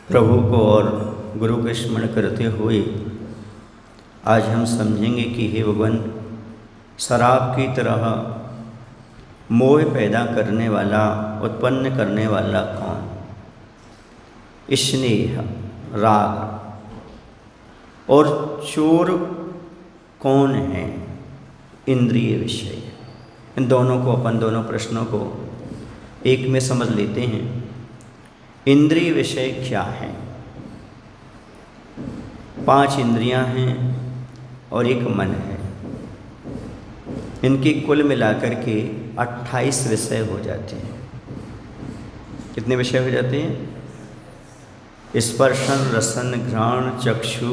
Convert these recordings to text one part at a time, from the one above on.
प्रभु को और गुरु के स्मरण करते हुए आज हम समझेंगे कि हे भगवान, शराब की तरह मोह पैदा करने वाला, उत्पन्न करने वाला कौन? स्नेह, राग। और चोर कौन है? इंद्रिय विषय। इन दोनों को, अपन दोनों प्रश्नों को एक में समझ लेते हैं। इंद्रिय विषय क्या है? 5 इंद्रियां हैं और एक मन है। इनकी कुल मिलाकर के 28 विषय हो जाते हैं। कितने विषय हो जाते हैं? स्पर्शन, रसन, घ्राण, चक्षु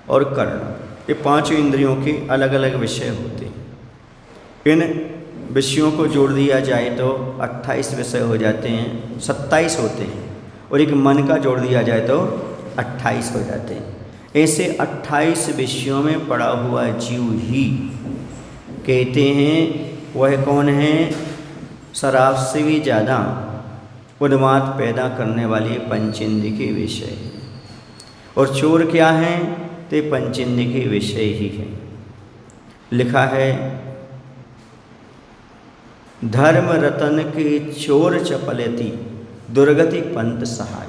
और कर्ण। ये 5 इंद्रियों के अलग अलग विषय होते हैं। इन विषयों को जोड़ दिया जाए तो 28 विषय हो जाते हैं, 27 होते हैं। और एक मन का जोड़ दिया जाए तो 28 हो जाते हैं। ऐसे 28 विषयों में पड़ा हुआ जीव ही कहते हैं वह कौन है? शराब से भी ज़्यादा उन्माद पैदा करने वाले पंचेंद्रिय के विषय है। और चोर क्या हैं? तो पंचेंद्रिय के विषय ही है। लिखा है, धर्म रतन के चोर चपलती, दुर्गति पंथ सहाय।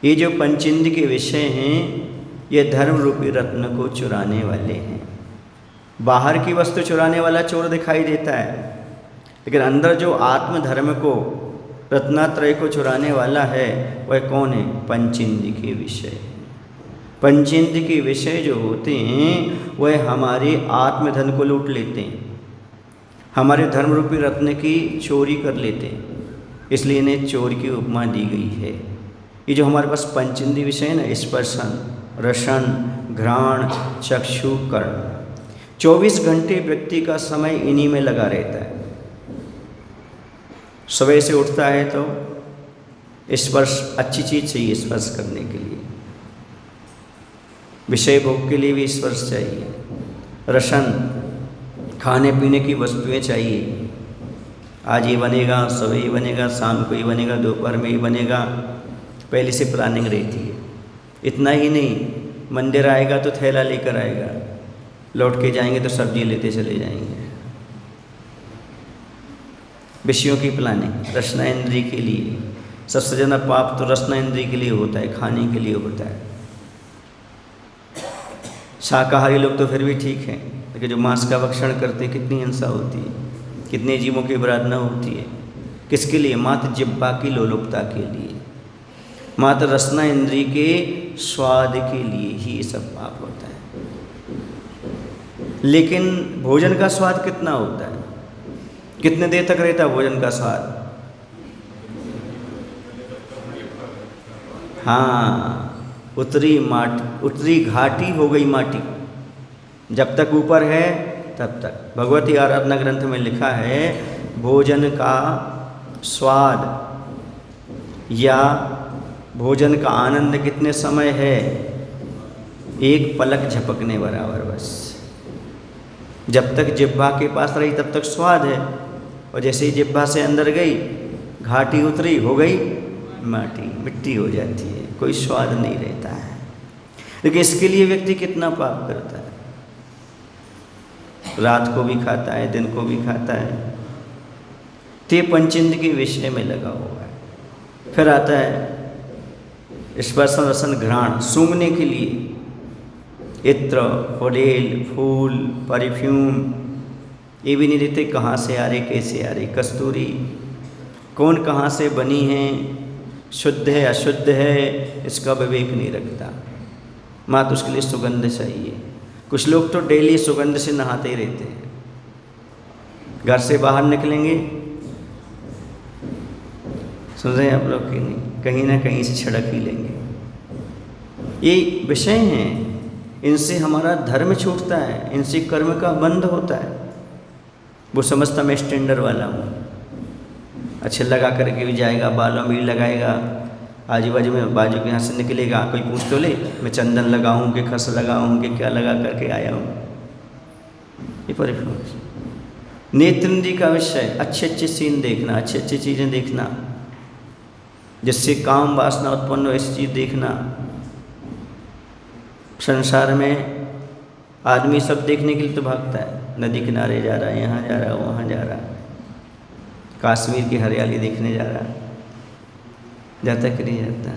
ये जो पंचेंद्रिय के विषय हैं, ये धर्म रूपी रत्न को चुराने वाले हैं। बाहर की वस्तु चुराने वाला चोर दिखाई देता है, लेकिन अंदर जो आत्म धर्म को, रत्नात्रय को चुराने वाला है, वह कौन है? पंचेंद्रिय के विषय। पंचेंद्रिय के विषय जो होते हैं वह हमारे आत्मधन को लूट लेते हैं, हमारे धर्म रूपी रत्न की चोरी कर लेते हैं। इसलिए इन्हें चोर की उपमा दी गई है। ये जो हमारे पास पंचेंद्रिय विषय है ना, स्पर्शन, रसन, घ्राण, चक्षु, कर्ण, 24 घंटे व्यक्ति का समय इन्हीं में लगा रहता है। सुबह से उठता है तो स्पर्श, अच्छी चीज़ चाहिए स्पर्श करने के लिए, विषय भोग के लिए भी स्पर्श चाहिए, रसन, खाने पीने की वस्तुएं चाहिए। आज ये बनेगा, सुबह ही बनेगा, शाम को ही बनेगा, दोपहर में ही बनेगा, पहले से प्लानिंग रहती है। इतना ही नहीं, मंदिर आएगा तो थैला लेकर आएगा, लौट के जाएंगे तो सब्जी लेते चले जाएंगे। विषयों की प्लानिंग रसना इंद्रिय के लिए। सबसे ज़्यादा पाप तो रसना इंद्रिय के लिए होता है, खाने के लिए होता है। शाकाहारी लोग तो फिर भी ठीक हैं, लेकिन जो मांस का भक्षण करते हैं, कितनी हिंसा होती है, कितने जीवों की बरादना होती है। किसके लिए? मात्र जिह्वा की लोलुपता के लिए, मात्र रसना इंद्रिय के स्वाद के लिए ही ये सब पाप होता है। लेकिन भोजन का स्वाद कितना होता है? कितने देर तक रहता है भोजन का स्वाद? हाँ, उतरी घाटी हो गई माटी, जब तक ऊपर है तब तक। भगवती आराधना ग्रंथ में लिखा है, भोजन का स्वाद या भोजन का आनंद कितने समय है? एक पलक झपकने बराबर बस। जब तक जिह्वा के पास रही तब तक स्वाद है, और जैसे ही जिह्वा से अंदर गई, घाटी उतरी, हो गई माटी, मिट्टी हो जाती है, कोई स्वाद नहीं रहता है। लेकिन इसके लिए व्यक्ति कितना पाप करता है। रात को भी खाता है, दिन को भी खाता है। ते पंचेंद्रिय के विषय में लगा हुआ है। फिर आता है स्पर्शन, रसन, घ्राण, सूंघने के लिए इत्र, फुलेल, फूल, परफ्यूम, ये भी नहीं देते कहाँ से आ रहे, कैसे आ रहे। कस्तूरी कौन कहाँ से बनी है, शुद्ध है अशुद्ध है, इसका विवेक नहीं रखता। मात्र उसके लिए सुगंध चाहिए। कुछ लोग तो डेली सुगंध से नहाते ही रहते हैं। घर से बाहर निकलेंगे, सुन रहे हैं आप लोग कि नहीं, कहीं ना कहीं से छिड़क ही लेंगे। ये विषय हैं, इनसे हमारा धर्म छूटता है, इनसे कर्म का बंध होता है। वो समझता मैं स्टैंडर्ड वाला हूँ, अच्छे लगा करके भी जाएगा, बालों में भी लगाएगा, आजू बाजू में बाजू के यहाँ से निकलेगा, कोई पूछ तो ले मैं चंदन लगाऊँ कि खस लगाऊँ कि क्या लगा करके आया हूँ। ये परिपूर्ण नेत्र इंद्रिय का विषय, अच्छे अच्छे सीन देखना, अच्छी अच्छी चीज़ें देखना। जिससे काम वासना उत्पन्न हो ऐसी चीज़ देखना। संसार में आदमी सब देखने के लिए तो भागता है, नदी किनारे जा रहा है, यहाँ जा रहा है, वहाँ जा रहा है, कश्मीर की हरियाली देखने जा रहा है, जाता कि नहीं जाता।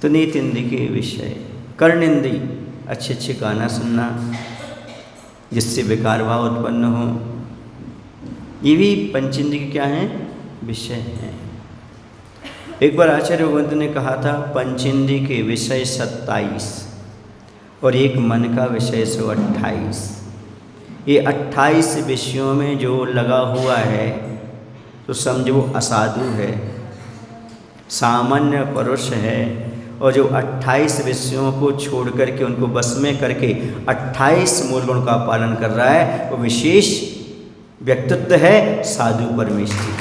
तो नीति इंद्रिय के विषय, कर्ण इंद्रिय अच्छे अच्छे गाना सुनना जिससे विकार भाव उत्पन्न हो, ये भी पंचेंद्रिय क्या हैं, विषय हैं। एक बार आचार्य भगवंत ने कहा था पंचेंद्रिय के विषय 27 और एक मन का विषय 128। ये 28 विषयों में जो लगा हुआ है तो समझो वो असाधु है, सामान्य पुरुष है, और जो 28 विषयों को छोड़ करके उनको बस में करके 28 मूल गुण का पालन कर रहा है वो विशेष व्यक्तित्व है साधु परमेष्ठी।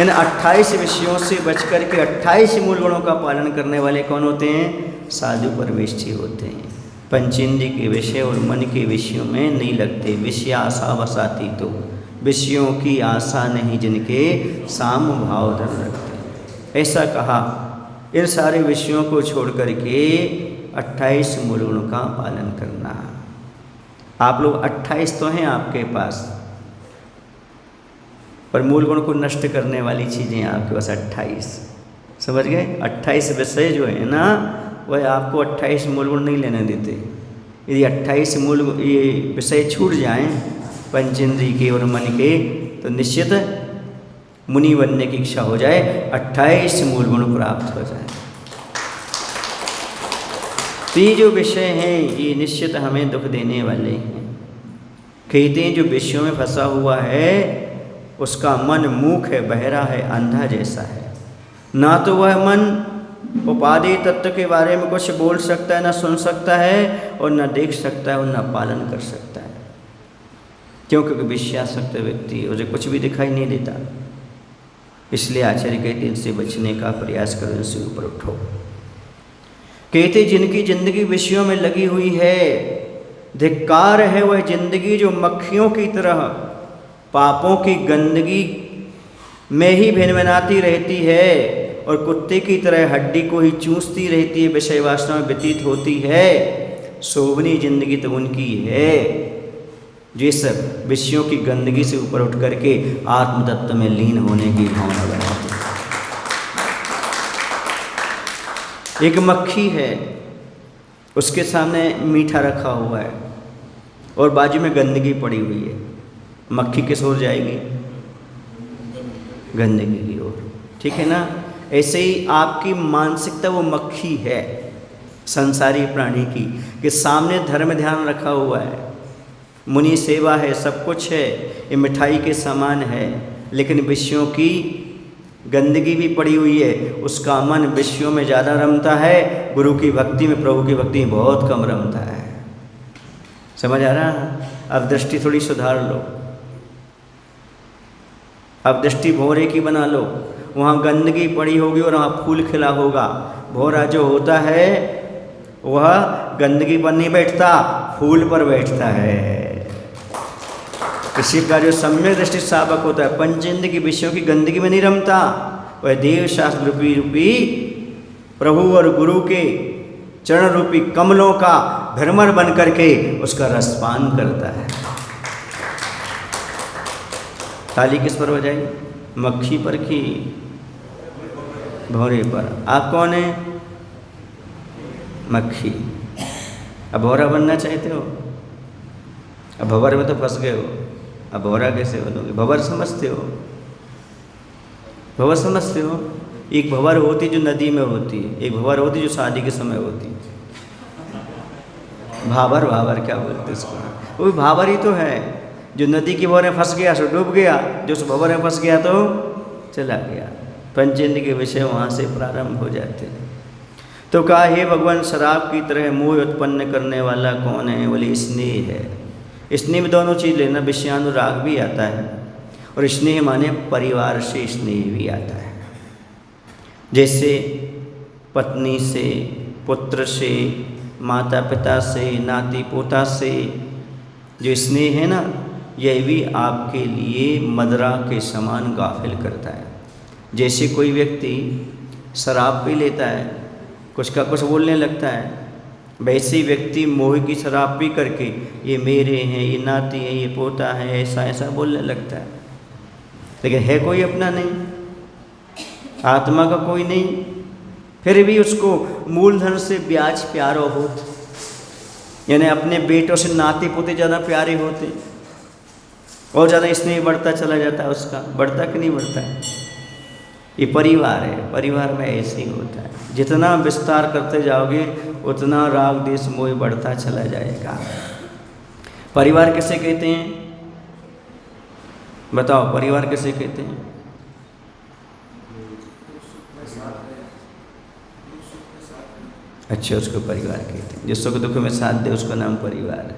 इन 28 विषयों से बच करके 28 मूल गुणों का पालन करने वाले कौन होते हैं, साधु परमेष्ठी होते हैं। पंचेंद्रिय के विषय और मन के विषयों में नहीं लगते। विषय आशा वसाती, तो विषयों की आशा नहीं जिनके साम भाव धन रखते, ऐसा कहा। इन सारे विषयों को छोड़ करके 28 मूल गुणों का पालन करना। आप लोग 28 तो हैं आपके पास, पर मूल गुण को नष्ट करने वाली चीज़ें आपके पास 28, समझ गए। 28 विषय जो है ना वह आपको 28 मूल गुण नहीं लेने देते। यदि 28 मूल ये विषय छूट जाएं पंचेंद्रिय के और मन के, तो निश्चित मुनि बनने की इच्छा हो जाए, 28 मूल गुण प्राप्त हो जाए। तो ये जो विषय हैं ये निश्चित हमें दुख देने वाले हैं। कहते हैं जो विषयों में फंसा हुआ है उसका मन मूक है, बहरा है, अंधा जैसा है। ना तो वह मन उपाधि तत्व के बारे में कुछ बोल सकता है, ना सुन सकता है, और ना देख सकता है, और ना पालन कर सकता है। क्यों? क्योंकि विषयासक्त व्यक्ति उसे कुछ भी दिखाई नहीं देता। इसलिए आचार्य कहते इनसे बचने का प्रयास करो, इनसे ऊपर उठो। कहते जिनकी जिंदगी विषयों में लगी हुई है, धिक्कार है वह जिंदगी जो मक्खियों की तरह पापों की गंदगी में ही भिनभिनाती रहती है और कुत्ते की तरह हड्डी को ही चूसती रहती है, विषय वासना में व्यतीत होती है। शोभनी जिंदगी तो उनकी है जो इस विषयों की गंदगी से ऊपर उठ करके आत्म तत्व में लीन होने की भावना बनाती है। एक मक्खी है, उसके सामने मीठा रखा हुआ है और बाजू में गंदगी पड़ी हुई है, मक्खी किस ओर जाएगी? गंदगी की ओर, ठीक है ना। ऐसे ही आपकी मानसिकता वो मक्खी है संसारी प्राणी की, कि सामने धर्म ध्यान रखा हुआ है, मुनि सेवा है, सब कुछ है, ये मिठाई के समान है, लेकिन विषयों की गंदगी भी पड़ी हुई है। उसका मन विषयों में ज़्यादा रमता है, गुरु की भक्ति में, प्रभु की भक्ति में बहुत कम रमता है। समझ आ रहा है? अब दृष्टि थोड़ी सुधार लो, अब दृष्टि भौरे की बना लो। वहाँ गंदगी पड़ी होगी और वहाँ फूल खिला होगा। भौरा जो होता है वह गंदगी पर नहीं बैठता, फूल पर बैठता है। किसी का जो सम्यक दृष्टि साधक होता है, पंचेंद्रिय की विषयों की गंदगी में नहीं रमता, वह देव शास्त्र रूपी प्रभु और गुरु के चरण रूपी कमलों का भ्रमर बन करके उसका रसपान करता है। ताली किस पर बजाई? मक्खी पर की भौरे पर? आप कौन है? मक्खी। अब भौरा बनना चाहते हो? अब भंवर में तो फंस गए हो, अब भौरा कैसे बनोगे? भंवर समझते हो? भंवर समझते हो? एक भंवर होती जो नदी में होती है, एक भंवर होती जो शादी के समय होती है। भावर, भावर क्या बोलते इसको? वो भी भावर ही तो है, जो नदी की भंवर में फंस गया सो डूब गया, जो उस भंवर में फंस गया तो चला गया। पंचेंद्रिय के विषय वहाँ से प्रारंभ हो जाते हैं। तो कहा हे भगवान, शराब की तरह मोह उत्पन्न करने वाला कौन है? बोले स्नेह है। स्नेह में दोनों चीज़ लेना, विषयानुराग भी आता है और स्नेह माने परिवार से स्नेह भी आता है। जैसे पत्नी से, पुत्र से, माता पिता से, नाती पोता से जो स्नेह है ना, यह भी आपके लिए मदिरा के समान गाफिल करता है। जैसे कोई व्यक्ति शराब पी लेता है, कुछ का कुछ बोलने लगता है, वैसे ही व्यक्ति मोह की शराब पी करके ये मेरे हैं, ये नाती है, ये पोता है, ऐसा ऐसा बोलने लगता है। लेकिन है कोई अपना नहीं, आत्मा का कोई नहीं, फिर भी उसको मूलधन से ब्याज प्यारो होते, यानी अपने बेटों से नाते पोते ज़्यादा प्यारे होते और ज़्यादा स्नेह बढ़ता चला जाता है उसका। बढ़ता कि नहीं बढ़ता है? ये परिवार है, परिवार में ऐसे ही होता है। जितना विस्तार करते जाओगे उतना राग देश मोह बढ़ता चला जाएगा। परिवार किसे कहते हैं? बताओ, परिवार किसे कहते हैं? अच्छा, उसको परिवार कहते हैं। जिस सुख दुख में साथ दे उसका नाम परिवार है।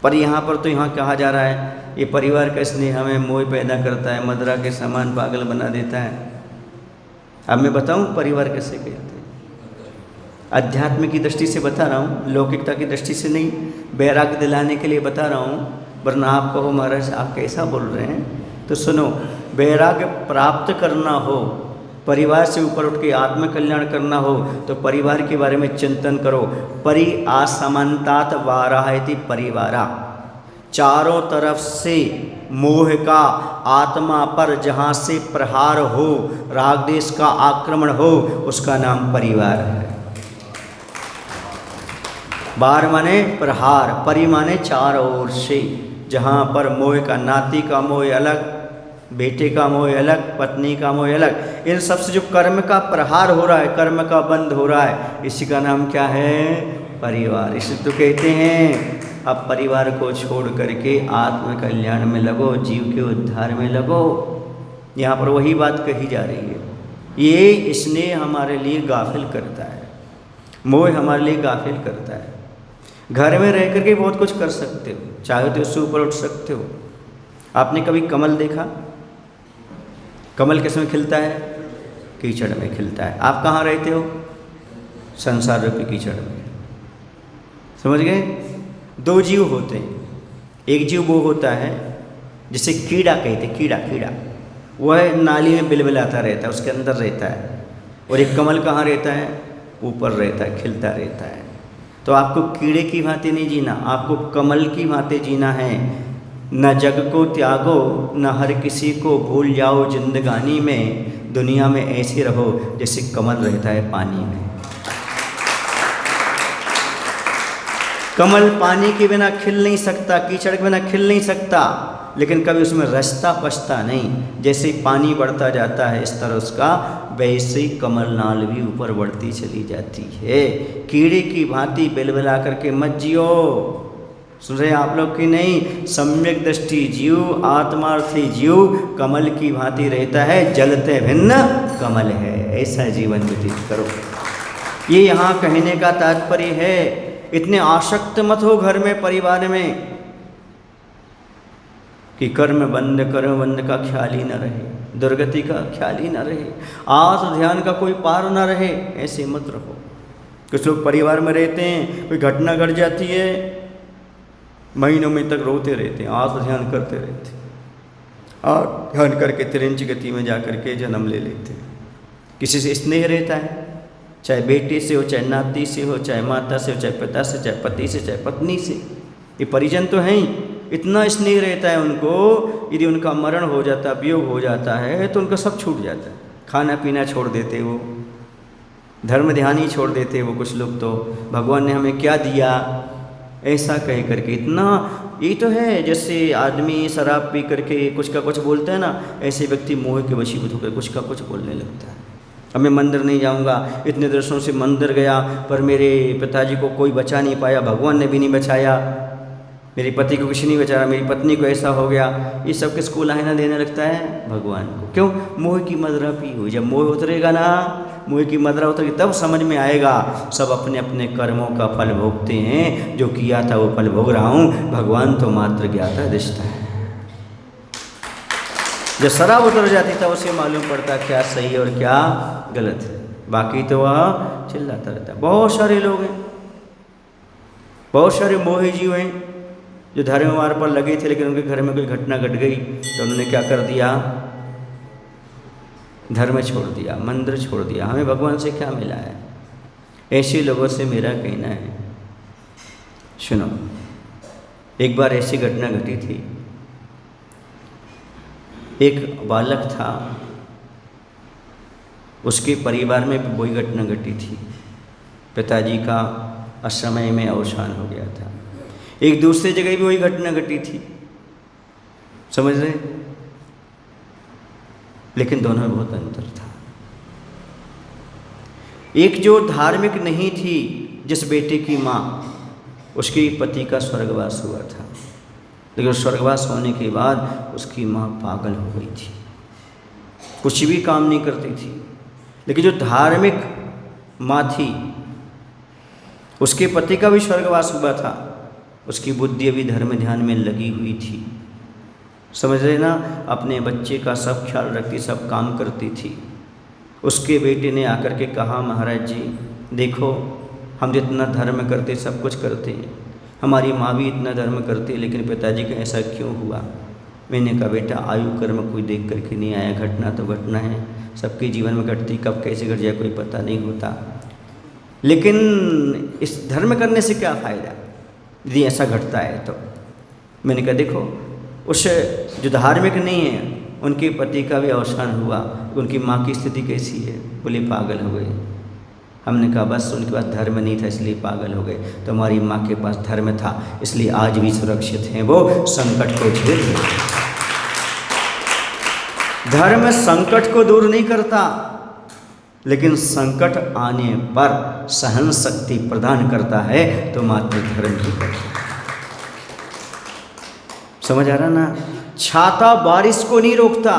पर यहाँ पर तो यहाँ कहा जा रहा है ये परिवार का स्नेह हमें मोह पैदा करता है, मदरा के समान पागल बना देता है। अब मैं बताऊँ परिवार कैसे कहते हैं? अध्यात्म की दृष्टि से बता रहा हूँ, लौकिकता की दृष्टि से नहीं, वैराग्य दिलाने के लिए बता रहा हूँ, वरना आप कहो महाराज आप कैसा बोल रहे हैं। तो सुनो, वैराग्य प्राप्त करना हो, परिवार से ऊपर उठ के आत्म कल्याण करना हो तो परिवार के बारे में चिंतन करो। परि असमन्तात वाराहति परिवारा, चारों तरफ से मोह का आत्मा पर जहाँ से प्रहार हो, राग देश का आक्रमण हो, उसका नाम परिवार है। बार माने प्रहार, परि माने चारों ओर से, जहाँ पर मोह का, नाती का मोह अलग, बेटे का मोह अलग, पत्नी का मोह अलग, इन सब से जो कर्म का प्रहार हो रहा है, कर्म का बंध हो रहा है, इसी का नाम क्या है? परिवार। इसलिए तो कहते हैं अब परिवार को छोड़ करके आत्म कल्याण में लगो, जीव के उद्धार में लगो। यहाँ पर वही बात कही जा रही है। ये स्नेह हमारे लिए गाफिल करता है, मोह हमारे लिए गाफिल करता है। घर में रह करके बहुत कुछ कर सकते हो, चाहे तो उससे ऊपर उठ सकते हो। आपने कभी कमल देखा? कमल किस में खिलता है? कीचड़ में खिलता है। आप कहाँ रहते हो? संसार रूपी कीचड़ में। समझ गए? दो जीव होते हैं। एक जीव वो होता है जिसे कीड़ा कहते, कीड़ा, कीड़ा वह नाली में बिलबिलाता रहता है, उसके अंदर रहता है। और एक कमल कहाँ रहता है? ऊपर रहता है, खिलता रहता है। तो आपको कीड़े की भांति नहीं जीना, आपको कमल की भांति जीना है। न जग को त्यागो, न हर किसी को भूल जाओ, जिंदगानी में दुनिया में ऐसे रहो जैसे कमल रहता है पानी में। कमल पानी के बिना खिल नहीं सकता, कीचड़ के बिना खिल नहीं सकता, लेकिन कभी उसमें रसता पछता नहीं। जैसे पानी बढ़ता जाता है इस तरह उसका, वैसे ही कमल नाल भी ऊपर बढ़ती चली जाती है। कीड़े की भांति बिलबिला करके मत जियो। सुन रहे आप लोग की नहीं? सम्यक दृष्टि जीव, आत्मार्थी जीव कमल की भांति रहता है, जलते भिन्न कमल है, ऐसा जीवन व्यतीत करो। ये यहाँ कहने का तात्पर्य है। इतने आसक्त मत हो घर में, परिवार में, कि कर्म बंद का ख्याल ही न रहे, दुर्गति का ख्याल ही न रहे, आस ध्यान का कोई पार न रहे, ऐसे मत रहो। कुछ लोग परिवार में रहते हैं, कोई घटना घट जाती है, महीनों में तक रोते रहते हैं, आस ध्यान करते रहते हैं, और ध्यान करके तिरंज गति में जा कर के जन्म ले लेते हैं। किसी से स्नेह रहता है, चाहे बेटे से हो, चाहे नाती से हो, चाहे माता से हो, चाहे पिता से, चाहे पति से, चाहे पत्नी से, ये परिजन तो हैं ही। इतना स्नेह रहता है उनको, यदि उनका मरण हो जाता, वियोग हो जाता है तो उनका सब छूट जाता है। खाना पीना छोड़ देते वो, धर्म ध्यान ही छोड़ देते वो। कुछ लोग तो भगवान ने हमें क्या दिया ऐसा कह करके, इतना ये तो है जैसे आदमी शराब पी करके कुछ का कुछ बोलता है ना, ऐसे व्यक्ति मोह के वशीभूत होकर कुछ का कुछ बोलने लगता है। अब मैं मंदिर नहीं जाऊंगा, इतने दर्शनों से मंदिर गया पर मेरे पिताजी को कोई बचा नहीं पाया, भगवान ने भी नहीं बचाया, मेरे पति को किसी नहीं बचाया, मेरी पत्नी को ऐसा हो गया। ये सब किसको लाहिना देने लगता है? भगवान को। क्यों? मोह की मदरा पी हुई। जब मोह उतरेगा ना, मोह की मदरा उतरेगी, तब समझ में आएगा सब अपने अपने कर्मों का फल भोगते हैं, जो किया था वो फल भोग रहा हूँ, भगवान तो मात्र ज्ञाता दृष्टा है। जब शराब उतर जाती तब उसे मालूम पड़ता क्या सही है और क्या गलत है, बाकी तो वह चिल्लाता रहता है। बहुत सारे लोग हैं, बहुत सारे मोही जीव हैं जो धर्म मार्ग पर लगे थे, लेकिन उनके घर में कोई घटना घट गई तो उन्होंने क्या कर दिया? धर्म छोड़ दिया, मंदिर छोड़ दिया, हमें भगवान से क्या मिला है? ऐसे लोगों से मेरा कहना है, सुनो, एक बार ऐसी घटना घटी थी। एक बालक था, उसके परिवार में भी वही घटना घटी थी। पिताजी का असमय में अवसान हो गया था। एक दूसरी जगह भी वही घटना घटी थी, समझ रहे? लेकिन दोनों में बहुत अंतर था। एक जो धार्मिक नहीं थी, जिस बेटे की माँ, उसके पति का स्वर्गवास हुआ था, लेकिन स्वर्गवास होने के बाद उसकी माँ पागल हो गई थी, कुछ भी काम नहीं करती थी। लेकिन जो धार्मिक माँ थी, उसके पति का भी स्वर्गवास हुआ था, उसकी बुद्धि भी धर्म ध्यान में लगी हुई थी, समझ रहे ना? अपने बच्चे का सब ख्याल रखती, सब काम करती थी। उसके बेटे ने आकर के कहा, महाराज जी देखो, हम जितना धर्म करते, सब कुछ करते हैं, हमारी माँ भी इतना धर्म करती, लेकिन पिताजी का ऐसा क्यों हुआ? मैंने कहा, बेटा आयु कर्म कोई देख करके नहीं आया, घटना तो घटना है, सबके जीवन में घटती, कब कैसे घट जाए कोई पता नहीं होता। लेकिन इस धर्म करने से क्या फ़ायदा यदि ऐसा घटता है तो? मैंने कहा देखो, उस जो धार्मिक नहीं है, उनके पति का भी अवसान हुआ, उनकी माँ की स्थिति कैसी है? बोले पागल हो गए। हमने कहा बस उनके पास धर्म नहीं था इसलिए पागल हो गए, तो हमारी माँ के पास धर्म था इसलिए आज भी सुरक्षित हैं, वो संकट को झेल रहे। धर्म संकट को दूर नहीं करता, लेकिन संकट आने पर सहन शक्ति प्रदान करता है, तो मात्र धर्म ही करता है। समझ आ रहा ना? छाता बारिश को नहीं रोकता,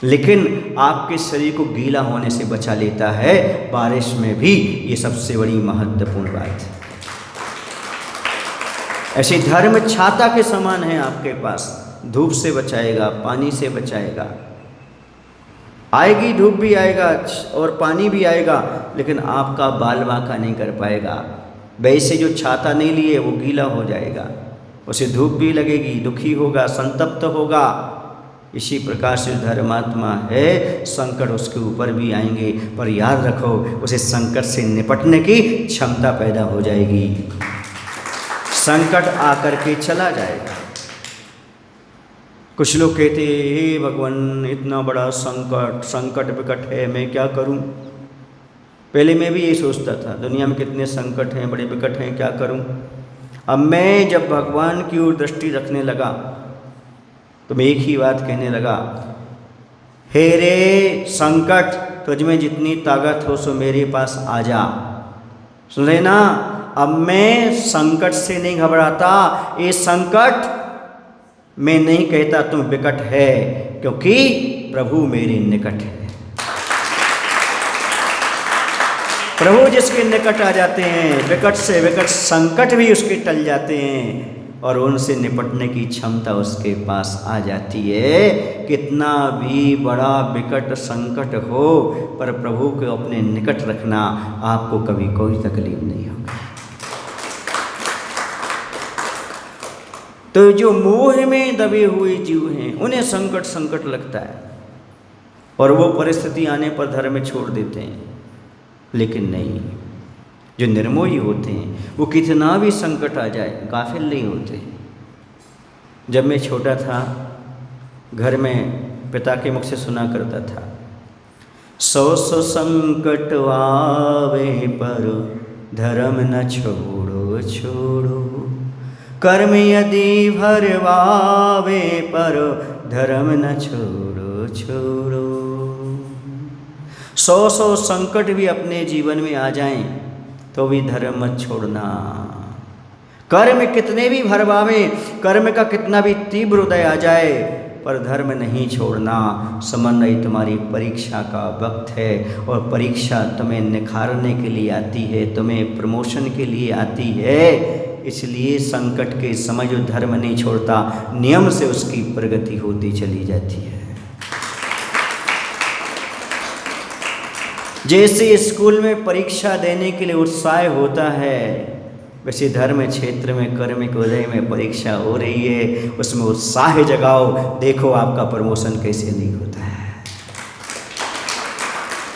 लेकिन आपके शरीर को गीला होने से बचा लेता है बारिश में भी। ये सबसे बड़ी महत्वपूर्ण बात है। ऐसे धर्म छाता के समान है आपके पास, धूप से बचाएगा, पानी से बचाएगा। आएगी धूप भी आएगा और पानी भी आएगा, लेकिन आपका बाल बांका नहीं कर पाएगा। वैसे जो छाता नहीं लिए वो गीला हो जाएगा, उसे धूप भी लगेगी, दुखी होगा, संतप्त होगा। इसी प्रकार से धर्मात्मा है, संकट उसके ऊपर भी आएंगे, पर याद रखो उसे संकट से निपटने की क्षमता पैदा हो जाएगी। संकट आकर के चला जाएगा। कुछ लोग कहते हैं, हे भगवान इतना बड़ा संकट विकट है, मैं क्या करूं? पहले मैं भी यही सोचता था, दुनिया में कितने संकट हैं, बड़े विकट हैं, क्या करूं? अब मैं जब भगवान की ओर दृष्टि रखने लगा तो मैं एक ही बात कहने लगा, हे रे संकट, तुझमें जितनी ताकत हो सो मेरे पास आ जा। सुन रहे ना? अब मैं संकट से नहीं घबराता। ये संकट मैं नहीं कहता तुम विकट है, क्योंकि प्रभु मेरे निकट है। प्रभु जिसके निकट आ जाते हैं, विकट से विकट संकट भी उसके टल जाते हैं और उनसे निपटने की क्षमता उसके पास आ जाती है। कितना भी बड़ा विकट संकट हो, पर प्रभु को अपने निकट रखना, आपको कभी कोई तकलीफ नहीं होगी। तो जो मोह में दबे हुए जीव हैं, उन्हें संकट लगता है और वो परिस्थिति आने पर धर्म छोड़ देते हैं। लेकिन नहीं, जो निर्मोही होते हैं वो कितना भी संकट आ जाए गाफिल नहीं होते। जब मैं छोटा था, घर में पिता के मुख से सुना करता था, 100 संकट आवे पर धर्म न छोड़ो छोड़ो, कर्म यदि भरवावे पर धर्म न छोड़ो छोड़ो। 100 संकट भी अपने जीवन में आ जाएं तो भी धर्म मत छोड़ना। कर्म कितने भी भरवावे, कर्म का कितना भी तीव्र उदय आ जाए, पर धर्म नहीं छोड़ना। समझना ये तुम्हारी परीक्षा का वक्त है और परीक्षा तुम्हें निखारने के लिए आती है, तुम्हें प्रमोशन के लिए आती है। इसलिए संकट के समय जो धर्म नहीं छोड़ता, नियम से उसकी प्रगति होती चली जाती है। जैसे स्कूल में परीक्षा देने के लिए उत्साह होता है, वैसे धर्म क्षेत्र में कर्म के उदय में परीक्षा हो रही है, उसमें उत्साह जगाओ। देखो आपका प्रमोशन कैसे नहीं होता है।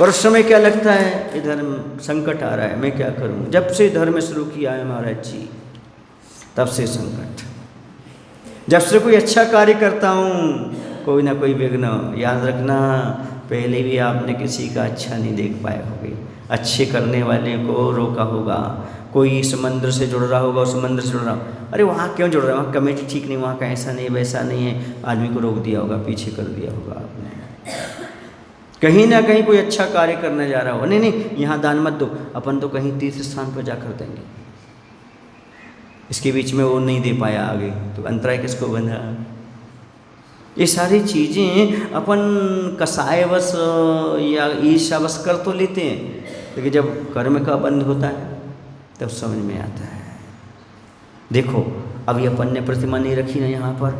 और उस समय क्या लगता है, इधर संकट आ रहा है, मैं क्या करूं। जब से धर्म शुरू किया है महाराज जी, तब से संकट। जब से कोई अच्छा कार्य करता हूं, कोई ना कोई विघ्न। याद रखना, पहले भी आपने किसी का अच्छा नहीं देख पाए होगे, अच्छे करने वाले को रोका होगा। कोई इस मंदिर से जुड़ रहा होगा, उस मंदिर से जुड़ रहा, अरे वहाँ क्यों जुड़ रहा है, वहाँ कमेटी ठीक नहीं, वहाँ का ऐसा नहीं वैसा नहीं है, आदमी को रोक दिया होगा, पीछे कर दिया होगा आपने। कहीं ना कहीं कोई अच्छा कार्य करने जा रहा हो, नहीं नहीं यहाँ दान मत दो, अपन तो कहीं तीर्थ स्थान पर जाकर देंगे। इसके बीच में वो नहीं दे पाया आगे, तो अंतराय किसको बंधा। ये सारी चीज़ें अपन कसायवश या ईर्ष्यावश कर तो लेते हैं, लेकिन जब कर्म का बंध होता है तब समझ में आता है। देखो अभी अपन ने प्रतिमा नहीं रखी ना यहाँ पर,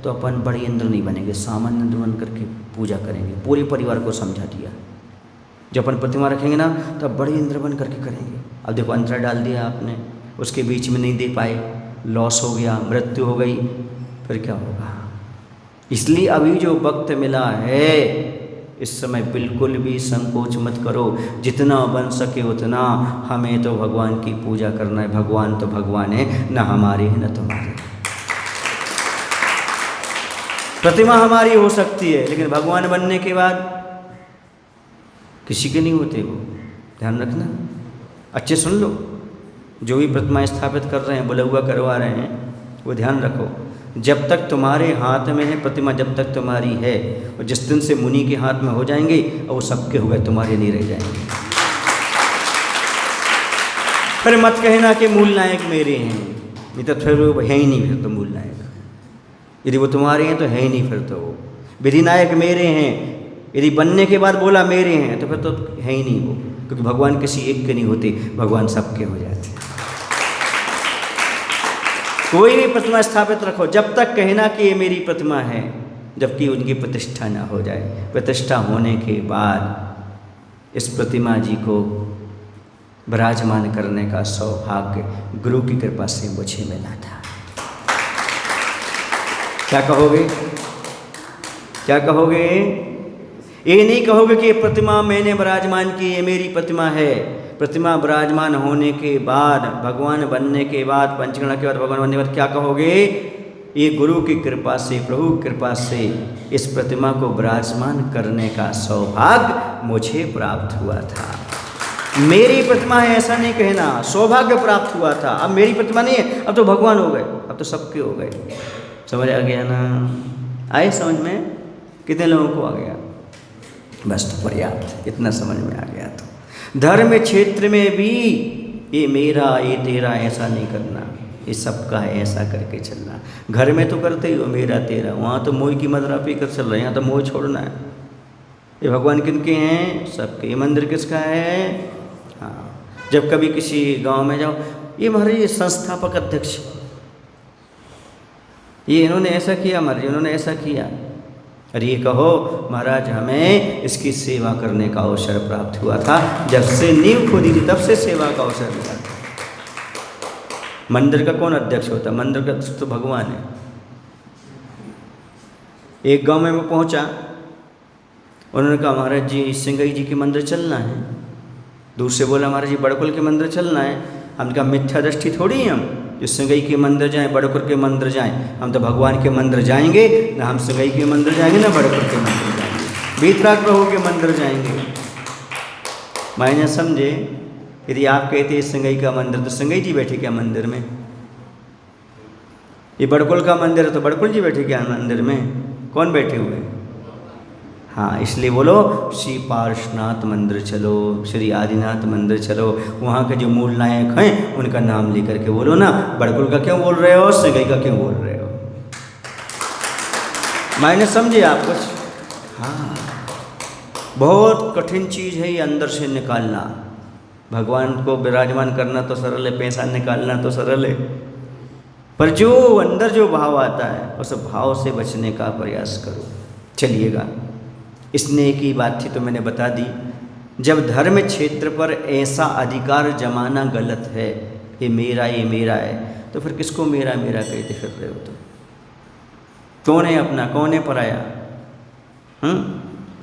तो अपन बड़े इंद्र नहीं बनेंगे, सामान्य इंद्र बन करके पूजा करेंगे। पूरे परिवार को समझा दिया, जब अपन प्रतिमा रखेंगे ना तब बड़े इंद्र बन करके करेंगे। अब देखो अंतरा डाल दिया आपने, उसके बीच में नहीं दे पाए, लॉस हो गया, मृत्यु हो गई, फिर क्या होगा। इसलिए अभी जो वक्त मिला है, इस समय बिल्कुल भी संकोच मत करो, जितना बन सके उतना। हमें तो भगवान की पूजा करना है, भगवान तो भगवान है, न हमारे है न तुम्हारे। प्रतिमा हमारी हो सकती है, लेकिन भगवान बनने के बाद किसी के नहीं होते वो, ध्यान रखना। अच्छे सुन लो, जो भी प्रतिमा स्थापित कर रहे हैं, बुलौआ करवा रहे हैं, वो ध्यान रखो, जब तक तुम्हारे हाथ में है प्रतिमा, जब तक तुम्हारी है, और जिस दिन से मुनि के हाथ में हो जाएंगे और वो सबके हो गए, तुम्हारे नहीं रह जाएंगे। फिर मत कहना कि मूल नायक मेरे हैं, नहीं तो फिर वो है ही नहीं, फिर तो मूल नायक। यदि वो तुम्हारे हैं तो है ही नहीं, फिर तो वो विधि नायक मेरे हैं। यदि बनने के बाद बोला मेरे हैं, तो फिर तो है ही नहीं वो, क्योंकि भगवान किसी एक के नहीं होते, भगवान सबके हो जाते हैं। कोई भी प्रतिमा स्थापित रखो, जब तक कहना कि ये मेरी प्रतिमा है, जबकि उनकी प्रतिष्ठा ना हो जाए। प्रतिष्ठा होने के बाद इस प्रतिमा जी को विराजमान करने का सौभाग्य गुरु की कृपा से मुझे मिला था। क्या कहोगे, क्या कहोगे। ये नहीं कहोगे कि ये प्रतिमा मैंने विराजमान की, ये मेरी प्रतिमा है। प्रतिमा विराजमान होने के बाद, भगवान बनने के बाद, पंचगणा के बाद, भगवान बनने के बाद क्या कहोगे, ये गुरु की कृपा से, प्रभु की कृपा से इस प्रतिमा को विराजमान करने का सौभाग्य मुझे प्राप्त हुआ था। मेरी प्रतिमा है ऐसा नहीं कहना, सौभाग्य प्राप्त हुआ था। अब मेरी प्रतिमा नहीं है, अब तो भगवान हो गए, अब तो सबके हो गए। समझ आ गया ना, आए समझ में, कितने लोगों को आ गया, बस तो पर्याप्त, इतना समझ में आ गया। तो धर्म क्षेत्र में भी ये मेरा ये तेरा ऐसा नहीं करना, ये सबका है ऐसा करके चलना। घर में तो करते ही हो मेरा तेरा, वहाँ तो मोह की मदरा पी कर चल रहे हैं, यहाँ तो मोह छोड़ना है। ये भगवान किनके हैं, सबके। ये मंदिर किसका है, हाँ। जब कभी किसी गांव में जाओ, ये महाराज ये संस्थापक अध्यक्ष, ये इन्होंने ऐसा किया, महाराज इन्होंने ऐसा किया। अरे ये कहो महाराज हमें इसकी सेवा करने का अवसर प्राप्त हुआ था, जब से नींव खोदी थी तब से सेवा का अवसर मिला था। मंदिर का कौन अध्यक्ष होता, मंदिर का तो भगवान है। एक गांव में मैं पहुंचा, उन्होंने कहा महाराज जी सिंगई जी के मंदिर चलना है। दूसरे बोला महाराज जी बड़कुल के मंदिर चलना है। हमने कहा मिथ्या दृष्टि थोड़ी है हम जो सिंगई के मंदिर जाएं, बड़कुल के मंदिर जाएं। हम तो भगवान के मंदिर जाएंगे ना, हम सिंगई के मंदिर जाएंगे ना बड़कुल के मंदिर जाएंगे, वीतराग प्रभु के मंदिर जाएंगे। मैंने समझे, यदि आप कहते सिंगई का मंदिर तो सिंगई जी बैठे क्या मंदिर में, ये बड़कुल का मंदिर है तो बड़कुल जी बैठे क्या मंदिर में, कौन बैठे हुए। हाँ, इसलिए बोलो श्री पार्श्वनाथ मंदिर चलो, श्री आदिनाथ मंदिर चलो, वहाँ के जो मूल नायक हैं उनका नाम लेकर के बोलो ना। बड़कुल का क्यों बोल रहे हो, सिंगई का क्यों बोल रहे हो। मैंने समझे आप कुछ। हाँ, बहुत कठिन चीज़ है ये अंदर से निकालना। भगवान को विराजमान करना तो सरल है, पैसा निकालना तो सरल है, पर जो अंदर जो भाव आता है उस भाव से बचने का प्रयास करो। चलिएगा, स्नेह की बात थी तो मैंने बता दी। जब धर्म क्षेत्र पर ऐसा अधिकार जमाना गलत है, ये मेरा है, तो फिर किसको मेरा मेरा कहते फिर रहे हो। तो कौन है अपना, कौन है पराया।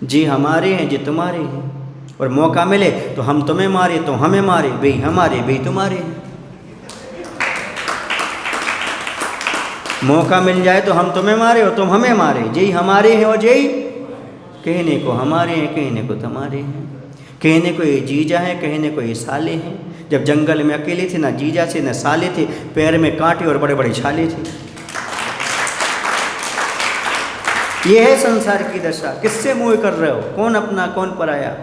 जी हमारे हैं, जी तुम्हारे हैं, और मौका मिले तो हम तुम्हें मारे, तुम हमें मारे, वे हमारे वे तुम्हारे हैं। मौका मिल जाए तो हम तुम्हें मारे और तुम हमें मारे, जय हमारे हैं और जय कहने को हमारे हैं, कहने को तुम्हारे हैं। कहने को ये जीजा है, कहने को ये साले हैं। जब जंगल में अकेले थे, ना जीजा थे ना साले थे, पैर में कांटे और बड़े बड़े छाले थे। ये है संसार की दशा। किससे मोह कर रहे हो? कौन अपना कौन पराया?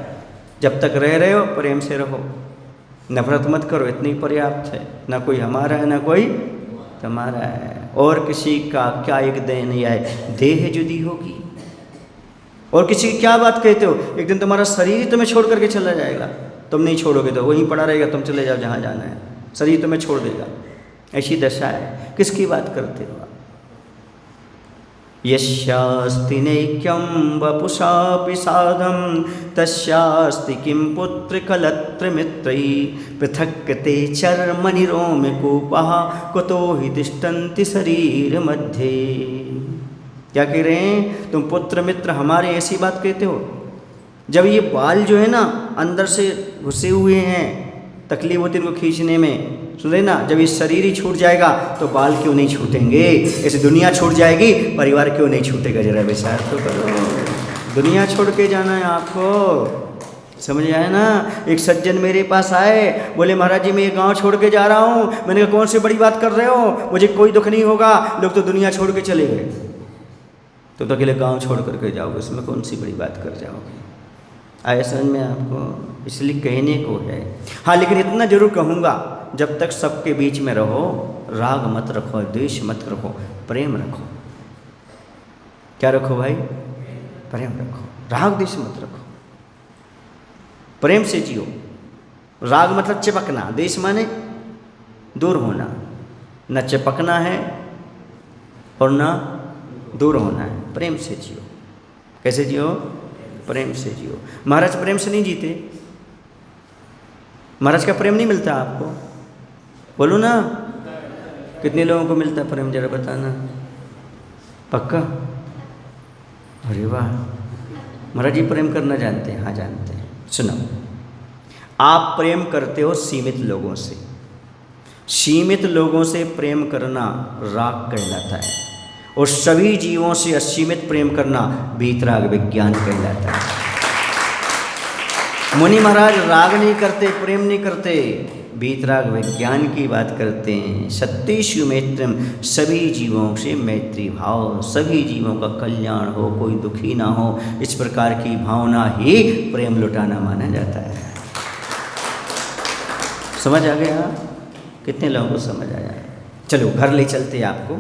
जब तक रह रहे हो प्रेम से रहो, नफरत मत करो, इतनी पर्याप्त है। ना कोई हमारा है ना कोई तुम्हारा है, और किसी का क्या एक देन या है, देह जुदी होगी। और किसी की क्या बात कहते हो? एक दिन तुम्हारा शरीर तुम्हें छोड़ करके चला जाएगा, तुम नहीं छोड़ोगे तो वहीं पड़ा रहेगा, तुम चले जाओ जहाँ जाना है, शरीर तुम्हें छोड़ देगा। ऐसी दशा है। किसकी बात करते हो आप? यस्यास्ति नैक्यं वपुषापि साधं तस्यास्ति किं पुत्रकलत्र मित्रैः पृथक् ते चर्मणि रोमकूपः कुतो हि तिष्ठन्ति शरीर मध्ये। क्या कह रहे हैं? तुम पुत्र मित्र हमारे ऐसी बात कहते हो? जब ये बाल जो है ना अंदर से घुसे हुए हैं, तकलीफ होती है इनको खींचने में, सुने ना, जब ये शरीर ही छूट जाएगा तो बाल क्यों नहीं छूटेंगे? ऐसे दुनिया छूट जाएगी, परिवार क्यों नहीं छूटेगा? जरा विचार तो करो। दुनिया छोड़ के जाना है आपको, समझ आया ना? एक सज्जन मेरे पास आए, बोले महाराज जी मैं ये गांव छोड़ के जा रहा हूँ। मैंने कहा कौन सी बड़ी बात कर रहे हो, मुझे कोई दुख नहीं होगा, लोग तो दुनिया छोड़ के चले गए। तो अकेले गाँव छोड़ करके जाओगे, उसमें कौन सी बड़ी बात कर जाओगे? आया समझ में आपको? इसलिए कहने को है। हाँ, लेकिन इतना जरूर कहूँगा, जब तक सबके बीच में रहो, राग मत रखो, द्वेष मत रखो, प्रेम रखो। क्या रखो भाई? प्रेम रखो, राग द्वेष मत रखो, प्रेम से जियो। राग मतलब चिपकना, द्वेष माने दूर होना। न चिपकना है और न दूर होना है, प्रेम से जियो। कैसे जियो? प्रेम से जियो। महाराज प्रेम से नहीं जीते, महाराज का प्रेम नहीं मिलता आपको? बोलो ना, कितने लोगों को मिलता है प्रेम, जरा बताना। पक्का? अरे वाह, महाराज जी प्रेम करना जानते हैं? हाँ जानते हैं। सुनो, आप प्रेम करते हो सीमित लोगों से। सीमित लोगों से प्रेम करना राग कहलाता है, और सभी जीवों से असीमित प्रेम करना वीतराग विज्ञान कहलाता है। मुनि महाराज राग नहीं करते, प्रेम नहीं करते, वीतराग विज्ञान की बात करते हैं। सत्येषु मैत्रम, सभी जीवों से मैत्री भाव, सभी जीवों का कल्याण हो, कोई दुखी ना हो, इस प्रकार की भावना ही प्रेम लुटाना माना जाता है। समझ आ गया? कितने लोगों को समझ आया? चलो घर ले चलते आपको।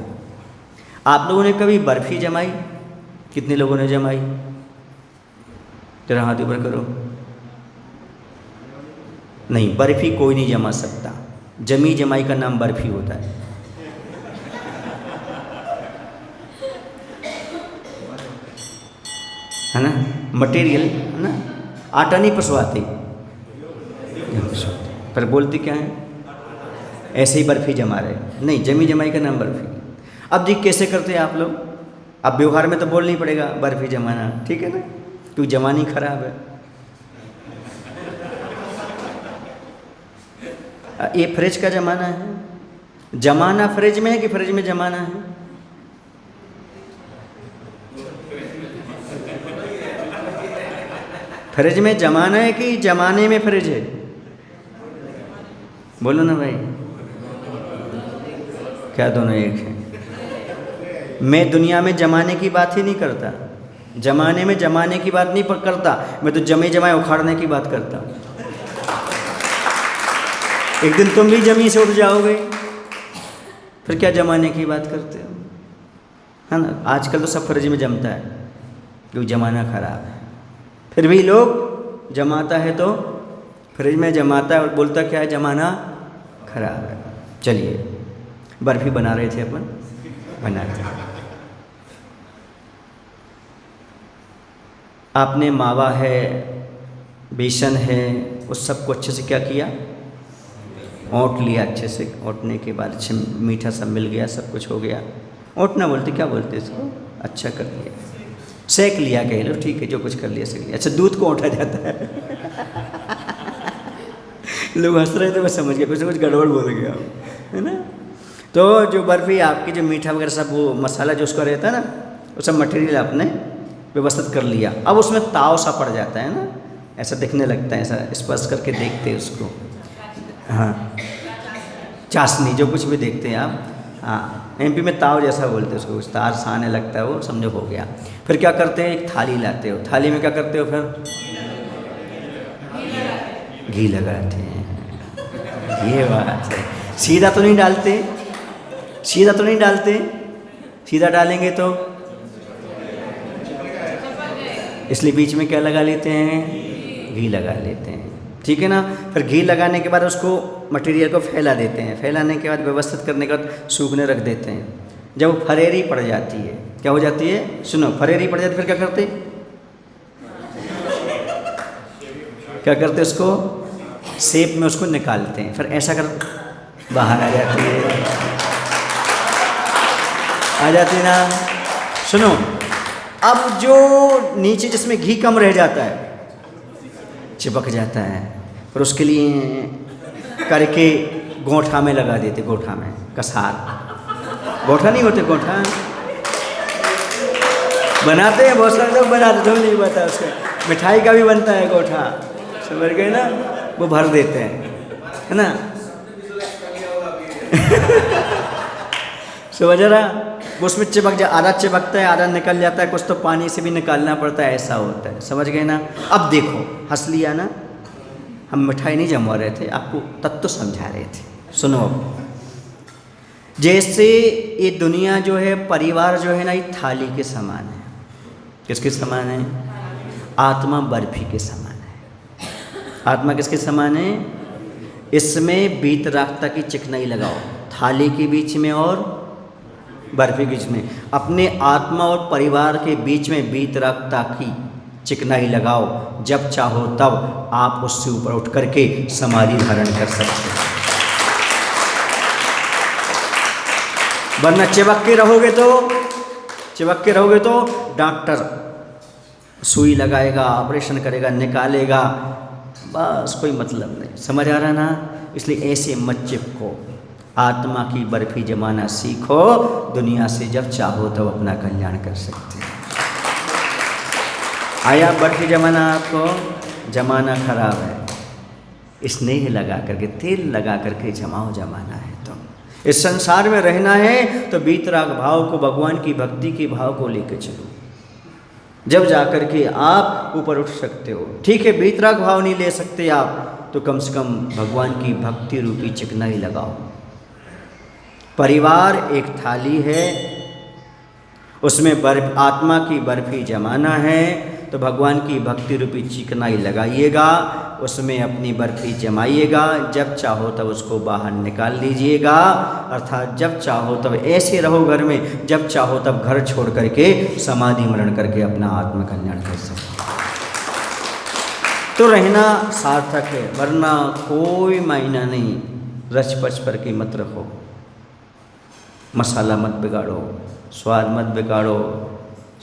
आप लोगों ने कभी बर्फी जमाई? कितने लोगों ने जमाई? जरा हाथ ऊपर करो। नहीं, बर्फी कोई नहीं जमा सकता, जमी जमाई का नाम बर्फी होता है। है ना? मटेरियल है ना, आटा नहीं पसवाते, पर बोलते क्या है? ऐसे ही बर्फी जमा रहे। नहीं, जमी जमाई का नाम बर्फी। अब जी कैसे करते हैं आप लोग? अब व्यवहार में तो बोलना ही पड़ेगा बर्फी जमाना, ठीक है ना, क्योंकि जमानी खराब है। ये फ्रिज का ज़माना है। जमाना फ्रिज में है कि फ्रिज में जमाना है? फ्रिज में जमाना है कि जमाने में फ्रिज है? बोलो ना भाई, क्या दोनों एक है? मैं दुनिया में जमाने की बात ही नहीं करता, जमाने में जमाने की बात नहीं करता, मैं तो जमे जमाए उखाड़ने की बात करता। एक दिन तुम भी जमी से उठ जाओगे, फिर क्या जमाने की बात करते हो? है ना? आजकल तो सब फ्रिज में जमता है क्योंकि ज़माना ख़राब है। फिर भी लोग जमाता है तो फ्रिज में जमाता है और बोलता क्या है? ज़माना ख़राब है। चलिए, बर्फ़ी बना रहे थे अपन, बनाते हैं। आपने मावा है, बेसन है, उस सबको अच्छे से क्या किया? ओंट लिया अच्छे से। ओंटने के बाद अच्छे मीठा सब मिल गया, सब कुछ हो गया। ओंटना बोलते, क्या बोलते इसको? अच्छा कर लिया। सेक लिया कह लो, ठीक है, जो कुछ कर लिया सेक लिया। अच्छा, दूध को औंठा जाता है। लोग हंस रहे थे, मैं समझ गया कुछ ना कुछ गड़बड़ बोल गया, है ना। तो जो बर्फ़ी आपकी जो मीठा वगैरह सब वो मसाला जो उसका रहता है ना, वो सब मटेरियल आपने व्यवस्थित कर लिया। अब उसमें ताव सा पड़ जाता है ना, ऐसा दिखने लगता है, ऐसा स्पर्श करके देखते हैं उसको। हाँ, चाशनी जो कुछ भी देखते हैं आप, हाँ, MP में ताव जैसा बोलते हैं उसको, कुछ तार सा आने लगता है, वो समझो हो गया। फिर क्या करते हैं, एक थाली लाते हो, थाली में क्या करते हो, फिर घी लगाते हैं। ये बात है, सीधा तो नहीं डालते, सीधा तो नहीं डालते, सीधा डालेंगे तो इसलिए बीच में क्या लगा लेते हैं, घी लगा लेते हैं, ठीक है ना। फिर घी लगाने के बाद उसको मटेरियल को फैला देते हैं, फैलाने के बाद व्यवस्थित करने के बाद सूखने रख देते हैं। जब वो फरेरी पड़ जाती है, क्या हो जाती है, सुनो, फरेरी पड़ जाती है, फिर क्या करते, क्या करते, उसको शेप में उसको निकालते हैं, फिर ऐसा कर बाहर आ जाती है, आ जाती है ना। सुनो, अब जो नीचे जिसमें घी कम रह जाता है, चिपक जाता है, फिर उसके लिए करके गोठा में लगा देते, गोठा में कसार, गोठा नहीं होते, गोठा बनाते हैं, बहुत सारे लोग बनाते, तो नहीं पता उसका, मिठाई का भी बनता है गोठा, समझ गए ना, वो भर देते हैं, है ना। समझ रहा, वो उसमें चिपक जा, आधा चिपकता है, आधा निकल जाता है, कुछ तो पानी से भी निकालना पड़ता है, ऐसा होता है, समझ गए ना। अब देखो, हंस लिया ना, हम मिठाई नहीं जमवा रहे थे, आपको तत्व समझा रहे थे। सुनो, जैसे ये दुनिया जो है, परिवार जो है ना, ये थाली के समान है। किसके समान है, आत्मा बर्फी के समान है। आत्मा किसके समान है, इसमें बीतरागता की चिकनाई लगाओ, थाली के बीच में और बर्फी के बीच में, अपने आत्मा और परिवार के बीच में बीतरागता की चिकनाई लगाओ, जब चाहो तब आप उससे ऊपर उठ करके समाधि धारण कर सकते हो। वरना चिपक के रहोगे तो डॉक्टर सुई लगाएगा, ऑपरेशन करेगा, निकालेगा, बस कोई मतलब नहीं, समझ आ रहा ना। इसलिए ऐसे मत चिपको, आत्मा की बर्फी जमाना सीखो, दुनिया से जब चाहो तब अपना कल्याण कर सकते हो। आया बर्फी जमाना, आपको जमाना खराब है, स्नेह लगा करके, तेल लगा करके जमाओ, जमाना है तुम। इस संसार में रहना है तो बीतराग भाव को, भगवान की भक्ति के भाव को लेकर चलो, जब जाकर के आप ऊपर उठ सकते हो। ठीक है, बीतराग भाव नहीं ले सकते आप, तो कम से कम भगवान की भक्ति रूपी चिकनाई लगाओ। परिवार एक थाली है, उसमें आत्मा की बर्फी जमाना है, तो भगवान की भक्ति रूपी चिकनाई लगाइएगा, उसमें अपनी बर्फी जमाइएगा, जब चाहो तब उसको बाहर निकाल लीजिएगा। अर्थात जब चाहो तब ऐसे रहो घर में, जब चाहो तब घर छोड़ करके समाधि मरण करके अपना आत्मकल्याण कर सकते तो रहना सार्थक है, वरना कोई मायना नहीं। रच पच पर के मत रखो, मसाला मत बिगाड़ो, स्वाद मत बिगाड़ो,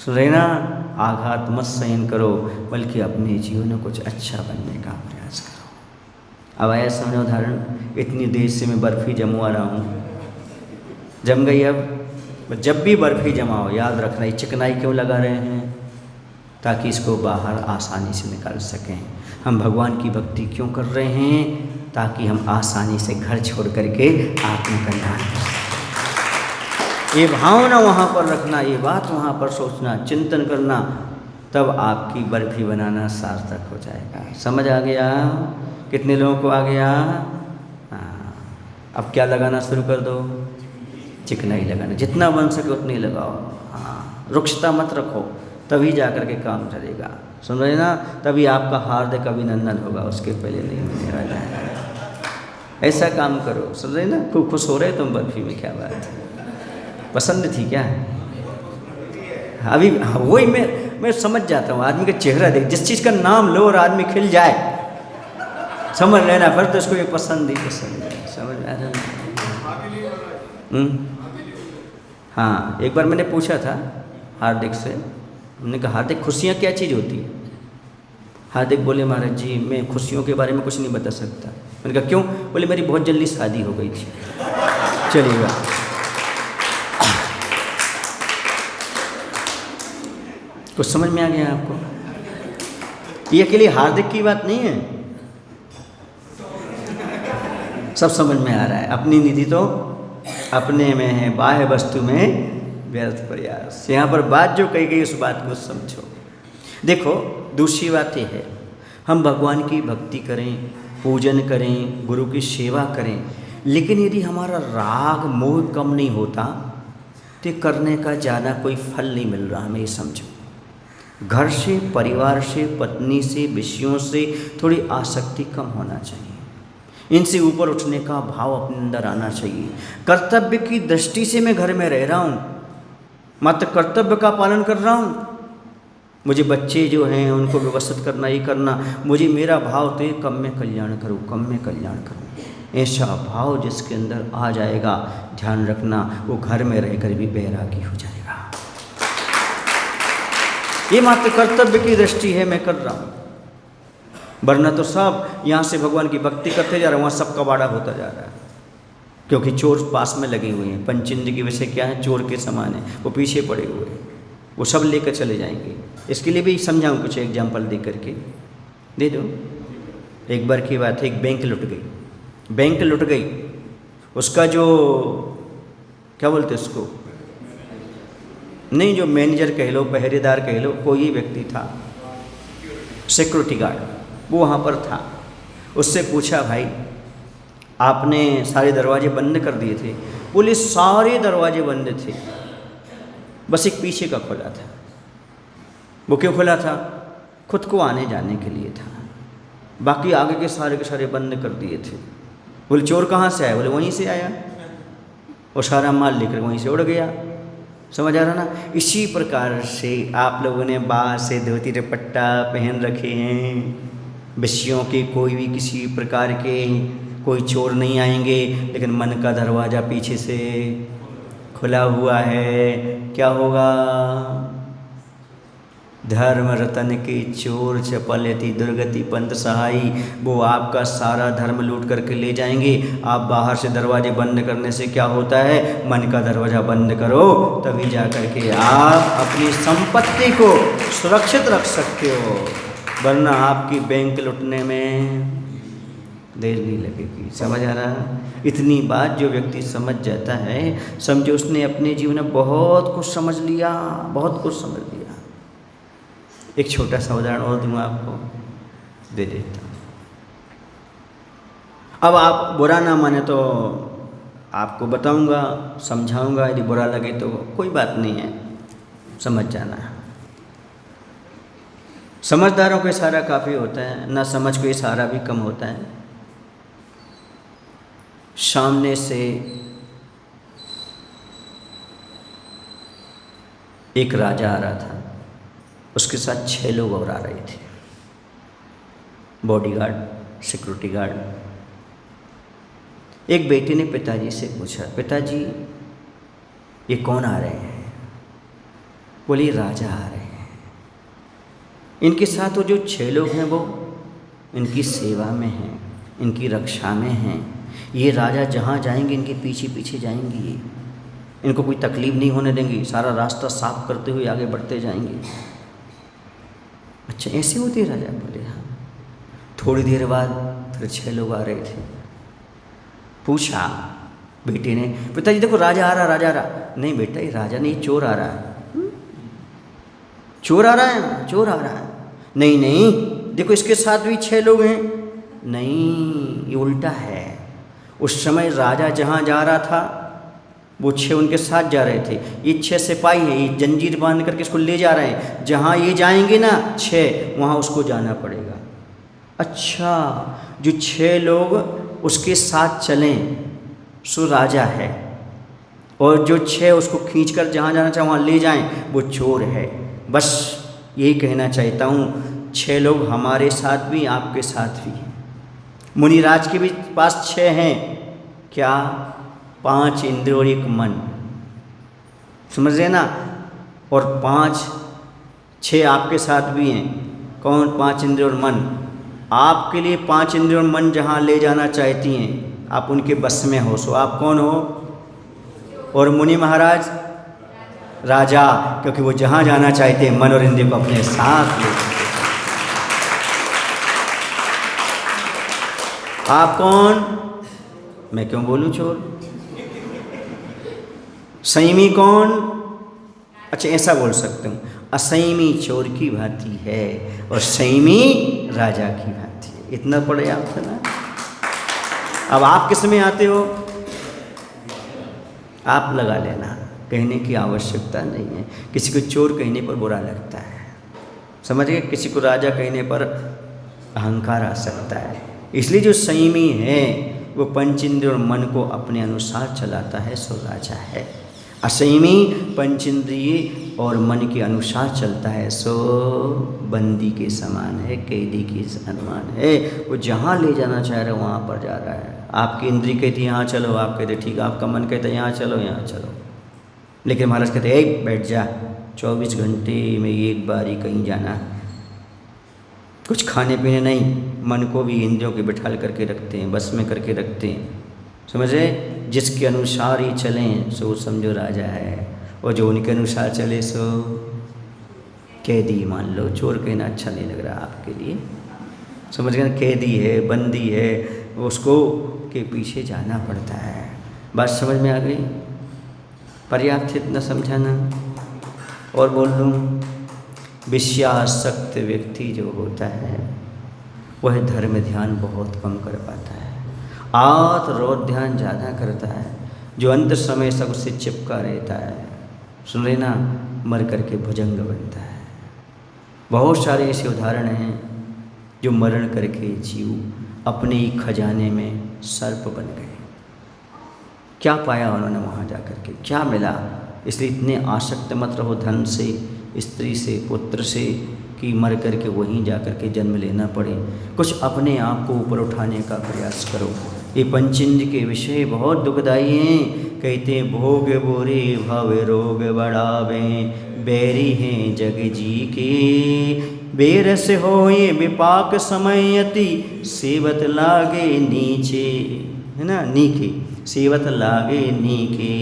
रहना आघात मत सहन करो, बल्कि अपने जीवन में कुछ अच्छा बनने का प्रयास करो। अब आया समझो उदाहरण, इतनी देर से मैं बर्फ़ी जमवा रहा हूँ, जम गई। अब जब भी बर्फ़ी जमाओ याद रखना, ये चिकनाई क्यों लगा रहे हैं, ताकि इसको बाहर आसानी से निकाल सकें। हम भगवान की भक्ति क्यों कर रहे हैं, ताकि हम आसानी से घर छोड़ करके आत्मकल्याण कर सकें। ये भावना वहाँ पर रखना, ये बात वहाँ पर सोचना, चिंतन करना, तब आपकी बर्फी बनाना सार्थक हो जाएगा। समझ आ गया? कितने लोगों को आ गया? अब क्या लगाना शुरू कर दो, चिकनाई लगाना, जितना बन सके उतनी लगाओ। हाँ, रुक्षता मत रखो, तभी जा कर के काम चलेगा। सुन रहे ना, तभी आपका हार्दिक अभिनंदन होगा, उसके पहले नहीं होने वाला है। ऐसा काम करो, सुन रहे ना, खूब खुश हो रहे तुम बर्फी में, क्या बात है, पसंद थी क्या? अभी वही मैं समझ जाता हूँ, आदमी का चेहरा देख, जिस चीज़ का नाम लो और आदमी खिल जाए, समझ लेना फिर तो इसको ये पसंद ही पसंद है। समझ में आ रहा है? हाँ, एक बार मैंने पूछा था हार्दिक से, हमने कहा हार्दिक खुशियाँ क्या चीज़ होती है? हार्दिक बोले महाराज जी मैं खुशियों के बारे में कुछ नहीं बता सकता। मैंने कहा क्यों? बोले मेरी बहुत जल्दी शादी हो गई थी। चलिएगा, कुछ समझ में आ गया आपको? ये अकेली हार्दिक की बात नहीं है, सब समझ में आ रहा है। अपनी निधि तो अपने में है, बाह्य वस्तु में व्यर्थ प्रयास। यहाँ पर बात जो कही गई उस बात को समझो। देखो दूसरी बात यह है, हम भगवान की भक्ति करें, पूजन करें, गुरु की सेवा करें, लेकिन यदि हमारा राग मोह कम नहीं होता तो करने का ज़्यादा कोई फल नहीं मिल रहा। हमें ये समझो, घर से, परिवार से, पत्नी से, विषयों से थोड़ी आसक्ति कम होना चाहिए। इनसे ऊपर उठने का भाव अपने अंदर आना चाहिए। कर्तव्य की दृष्टि से मैं घर में रह रहा हूँ, मात्र कर्तव्य का पालन कर रहा हूँ। मुझे बच्चे जो हैं उनको व्यवस्थित करना, ये करना, मुझे मेरा भाव तो ये कम में कल्याण करूँ, कम में कल्याण करूँ। ऐसा भाव जिसके अंदर आ जाएगा, ध्यान रखना वो घर में रहकर भी बैरागी हो जाएगा। ये मात्र कर्तव्य की दृष्टि है, मैं कर रहा हूँ, वरना तो सब यहाँ से भगवान की भक्ति करते जा रहे हैं, वहाँ सब कबाड़ा होता जा रहा है। क्योंकि चोर पास में लगे हुए हैं। पंचेंद्र की विषय क्या है? चोर के समान है, वो पीछे पड़े हुए हैं, वो सब लेकर चले जाएंगे। इसके लिए भी समझाऊँ, कुछ एग्जाम्पल दे करके दे दो। एक बार की बात है, एक बैंक लुट गई। बैंक लुट गई, उसका जो क्या बोलते उसको, नहीं जो मैनेजर कह लो, पहरेदार कह लो, कोई व्यक्ति था, सिक्योरिटी गार्ड, वो वहाँ पर था। उससे पूछा भाई आपने सारे दरवाजे बंद कर दिए थे? बोले सारे दरवाजे बंद थे, बस एक पीछे का खुला था। वो क्यों खुला था? खुद को आने जाने के लिए था, बाकी आगे के सारे बंद कर दिए थे। बोले चोर कहाँ से आया? बोले वहीं से आया, वो सारा माल लेकर वहीं से उड़ गया। समझ आ रहा ना? इसी प्रकार से आप लोगों ने बाहर से धोती दुपट्टा पहन रखे हैं, विषयों के कोई भी किसी प्रकार के कोई चोर नहीं आएंगे, लेकिन मन का दरवाज़ा पीछे से खुला हुआ है। क्या होगा? धर्म रतन के चोर चपलती दुर्गति पंथ सहाई। वो आपका सारा धर्म लूट करके ले जाएंगे। आप बाहर से दरवाजे बंद करने से क्या होता है? मन का दरवाज़ा बंद करो, तभी जा करके आप अपनी संपत्ति को सुरक्षित रख सकते हो, वरना आपकी बैंक लुटने में देर नहीं लगेगी। समझ आ रहा? इतनी बात जो व्यक्ति समझ जाता है, समझो उसने अपने जीवन में बहुत कुछ समझ लिया, बहुत कुछ समझ लिया। एक छोटा सा उदाहरण और दूंगा आपको, दे देता हूँ। अब आप बुरा ना माने तो आपको बताऊंगा, समझाऊंगा, यदि बुरा लगे तो कोई बात नहीं है, समझ जाना है। समझदारों को इशारा काफ़ी होता है, ना समझ को इशारा भी कम होता है। सामने से एक राजा आ रहा था, उसके साथ 6 लोग और आ रहे थे, बॉडीगार्ड, सिक्योरिटी गार्ड। एक बेटे ने पिताजी से पूछा, पिताजी ये कौन आ रहे हैं? बोले राजा आ रहे हैं। इनके साथ वो जो 6 लोग हैं वो इनकी सेवा में हैं, इनकी रक्षा में हैं। ये राजा जहाँ जाएंगे इनके पीछे पीछे जाएंगे, इनको कोई तकलीफ़ नहीं होने देंगे, सारा रास्ता साफ करते हुए आगे बढ़ते जाएंगे। अच्छा ऐसे होते राजा? बोले हाँ। थोड़ी देर बाद फिर 6 लोग आ रहे थे। पूछा बेटे ने, पिताजी देखो राजा आ रहा, राजा आ रहा। नहीं बेटा ये राजा नहीं, चोर आ रहा है। चोर आ रहा है? चोर आ रहा है। नहीं नहीं देखो इसके साथ भी 6 लोग हैं। नहीं ये उल्टा है। उस समय राजा जहाँ जा रहा था वो 6 उनके साथ जा रहे थे। ये 6 सिपाही हैं, ये जंजीर बांध करके इसको ले जा रहे हैं। जहाँ ये जाएंगे ना 6, वहाँ उसको जाना पड़ेगा। अच्छा जो 6 लोग उसके साथ चलें सो राजा है, और जो 6 उसको खींचकर जहाँ जाना चाहे वहाँ ले जाएं वो चोर है। बस यही कहना चाहता हूँ, 6 लोग हमारे साथ भी आपके साथ भी हैं। मुनिराज के भी पास 6 हैं, क्या? 5 इंद्रिय और 1 मन, समझ रहे ना? और 5 6 आपके साथ भी हैं। कौन? 5 इंद्रिय और मन। आपके लिए 5 इंद्रिय और मन जहाँ ले जाना चाहती हैं, आप उनके बस में हो। सो आप कौन हो? और मुनि महाराज राजा, क्योंकि वो जहाँ जाना चाहते हैं मन और इंद्रिय को अपने साथ ले। आप कौन? मैं क्यों बोलूं चोर? संयमी कौन? अच्छा ऐसा बोल सकता हूँ, असंयमी चोर की भांति है और संयमी राजा की भांति है। इतना पढ़े आप ना। अब आप किस में आते हो? आप लगा लेना, कहने की आवश्यकता नहीं है। किसी को चोर कहने पर बुरा लगता है, समझ गए? किसी को राजा कहने पर अहंकार आ सकता है। इसलिए जो संयमी है वो पंचेंद्रिय और मन को अपने अनुसार चलाता है, सो राजा है। असंयमी पंचेंद्रिय और मन के अनुसार चलता है, सो बंदी के समान है, कैदी के समान है। वो जहाँ ले जाना चाह रहा है वहाँ पर जा रहा है। आपकी इंद्रिय कहती है यहाँ चलो, आप कहते ठीक। आपका मन कहता है यहाँ चलो, यहाँ चलो। लेकिन महाराज कहते एक बैठ जा, 24 घंटे में एक बार ही कहीं जाना, कुछ खाने पीने नहीं। मन को भी इंद्रियों के बिठाल करके रखते हैं, बस में करके रखते हैं, समझे? जिसके अनुसार ही चलें सो समझो राजा है, और जो उनके अनुसार चले सो कैदी मान लो। चोर कहना अच्छा नहीं लग रहा आपके लिए, समझ गए? कैदी है, बंदी है, उसको के पीछे जाना पड़ता है। बात समझ में आ गई? पर्याप्त इतना समझाना। और बोल दूँ, विषयासक्त व्यक्ति जो होता है वह धर्म ध्यान बहुत कम कर पाता है, आत रोध ध्यान ज़्यादा करता है। जो अंत समय सब उससे चिपका रहता है, सुन रहे ना, मर करके भुजंग बनता है। बहुत सारे ऐसे उदाहरण हैं जो मरण करके जीव अपने ही खजाने में सर्प बन गए। क्या पाया उन्होंने वहाँ जा कर के? क्या मिला? इसलिए इतने आसक्त मत रहो धन से, स्त्री से, पुत्र से, कि मर करके वहीं जा कर के जन्म लेना पड़े। कुछ अपने आप को ऊपर उठाने का प्रयास करो। ये पंचेंद्रिय के विषय बहुत दुखदायी हैं। कहते हैं भोग बोरे भव रोग बढ़ावे, बैरी हैं जग जी के, बेरस हो ये विपाक समयति, सेवत लागे नीचे, है ना, नीके, सेवत लागे नीके।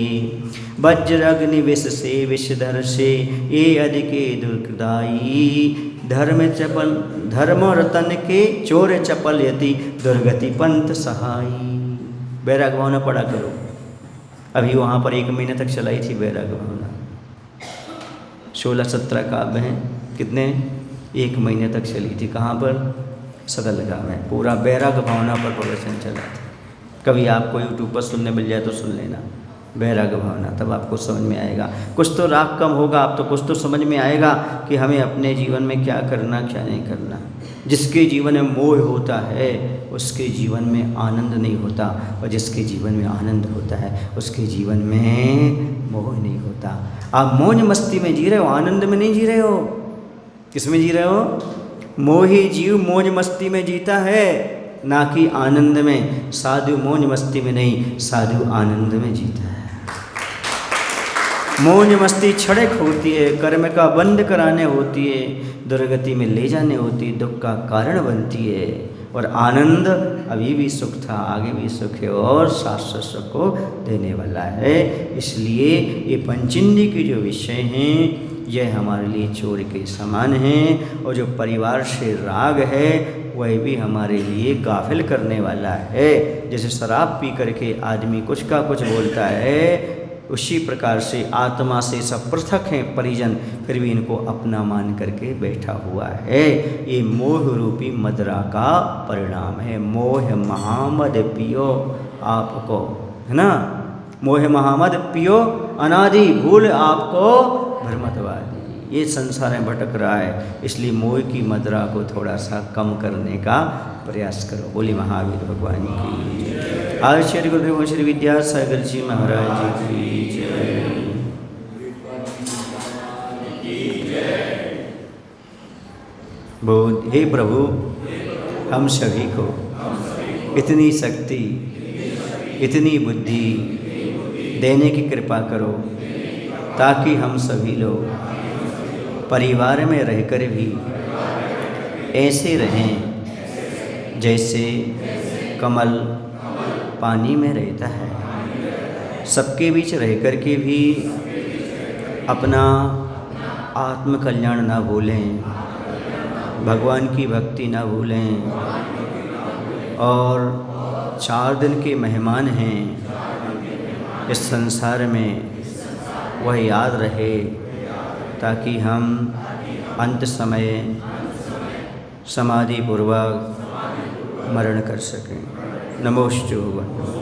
वज्र अग्नि विष से विषधर से, ये अधिके दुर्गदाई, धर्म रतन के चोर चपल यति, दुर्गति पंथ सहाई। बैराग भावना पढ़ा करो। अभी वहाँ पर 1 महीने तक चलाई थी बैराग भावना। 16-17 काव्य हैं। कितने? 1 महीने तक चली थी। कहाँ पर? सदलगा में। पूरा बैराग भावना पर प्रवचन चला था। कभी आपको यूट्यूब पर सुनने मिल जाए तो सुन लेना, बैराग भावना, तब आपको समझ में आएगा। कुछ तो राग कम होगा, आप तो कुछ तो समझ में आएगा कि हमें अपने जीवन में क्या करना, क्या नहीं करना। जिसके जीवन में मोह होता है उसके जीवन में आनंद नहीं होता, और जिसके जीवन में आनंद होता है उसके जीवन में मोह नहीं होता। आप मौज मस्ती में जी रहे हो, आनंद में नहीं जी रहे हो। किस में जी रहे हो? मोही जीव मौज मस्ती में जीता है, ना कि आनंद में। साधु मौज मस्ती में नहीं, साधु आनंद में जीता है। मौज मस्ती क्षणिक होती है, कर्म का बंध कराने होती है, दुर्गति में ले जाने होती है, दुख का कारण बनती है। और आनंद अभी भी सुख था, आगे भी सुख है और शाश्वत सुख को देने वाला है। इसलिए ये पंचेंद्रिय के जो विषय हैं यह हमारे लिए चोर के समान हैं, और जो परिवार से राग है वह भी हमारे लिए गाफिल करने वाला है। जैसे शराब पी करके आदमी कुछ का कुछ बोलता है, उसी प्रकार से आत्मा से सब पृथक हैं परिजन, फिर भी इनको अपना मान करके बैठा हुआ है। ये मोह रूपी मदरा का परिणाम है। मोह महामद पियो आपको, है ना, मोह महामद पियो अनादि, भूल आपको भ्रमतवादी। ये संसार में भटक रहा है, इसलिए मोह की मदरा को थोड़ा सा कम करने का प्रयास करो। बोली महावीर भगवान की। आचार्य गुरुदेव श्री विद्यासागर जी महाराज की जय। बोध हे प्रभु, हम सभी को इतनी शक्ति, इतनी बुद्धि देने की कृपा करो ताकि हम सभी लोग परिवार में रहकर भी ऐसे रहें जैसे कमल पानी में रहता है। सबके बीच रहकर के भी अपना आत्म कल्याण ना भूलें, भगवान की भक्ति ना भूलें, और 4 दिन के मेहमान हैं इस संसार में, वह याद रहे ताकि हम अंत समय समाधि पूर्वक मरण कर सकें। नमोस्तु भगवान।